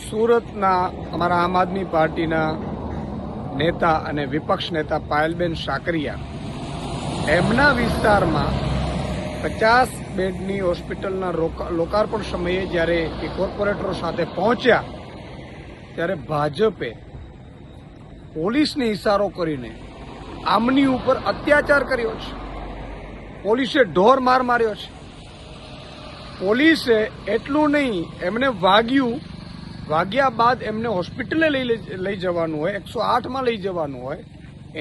સુરતના અમારા આમ આદમી પાર્ટીના નેતા અને વિપક્ષ નેતા પાયલબેન સાકરિયા એમના વિસ્તારમાં 50 બેડની હોસ્પિટલના લોકાર્પણ સમયે જ્યારે એ કોર્પોરેટરો સાથે પહોંચ્યા ત્યારે ભાજપે પોલીસને ઇશારો કરીને આમની ઉપર અત્યાચાર કર્યો છે. પોલીસે ઢોર માર માર્યો છે. પોલીસે એટલું નહીં, એમને વાગ્યા બાદ એમને હોસ્પિટલે લઈ જવાનું હોય, 108માં લઈ જવાનું હોય,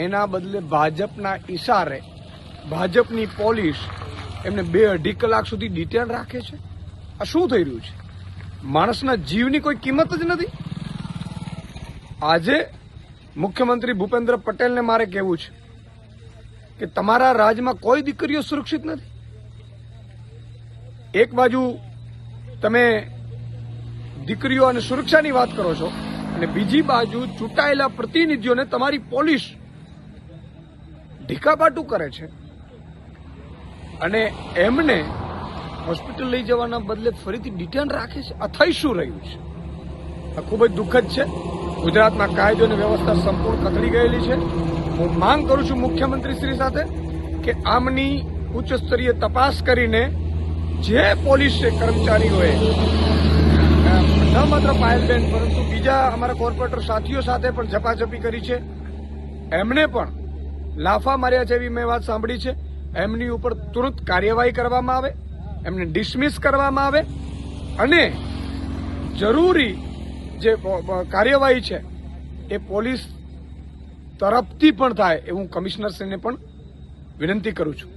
એના બદલે ભાજપના ઇશારે ભાજપની પોલીસ એમને 2-2.5 કલાક સુધી ડિટેન રાખે છે. આ શું થઈ રહ્યું છે? માણસના જીવની કોઈ કિંમત જ નથી. આજે મુખ્યમંત્રી ભૂપેન્દ્ર પટેલને મારે કહેવું છે કે તમારા રાજ્યમાં કોઈ દીકરીઓ સુરક્ષિત નથી. એક બાજુ તમે દીકરીઓ અને સુરક્ષાની વાત કરો છો અને બીજી બાજુ ચૂંટાયેલા પ્રતિનિધિઓને તમારી પોલીસ ઢીકાપાટું કરે છે અને એમને હોસ્પિટલ લઈ જવાના બદલે ફરીથી ડિટેન રાખે છે. આ થઈ શું રહ્યું છે? આ ખૂબ જ દુઃખદ છે. ગુજરાતમાં કાયદો અને વ્યવસ્થા સંપૂર્ણ કથળી ગયેલી છે. હું માંગ કરું છું મુખ્યમંત્રી શ્રી સાથે કે આમની ઉચ્ચ સ્તરીય તપાસ કરીને જે પોલીસ કર્મચારીઓએ ન માત્ર પાયલબેન પરંતુ બીજા અમારા કોર્પોરેટર સાથીઓ સાથે પણ ઝપાઝપી કરી છે, એમને પણ લાફા માર્યા છે એવી મેં વાત સાંભળી છે. એમની ઉપર તુરંત કાર્યવાહી કરવામાં આવે, એમને ડિસમિસ કરવામાં આવે અને જરૂરી જે કાર્યવાહી છે એ પોલીસ તરફથી પણ થાય એવું કમિશનરશ્રીને પણ વિનંતી કરું છું.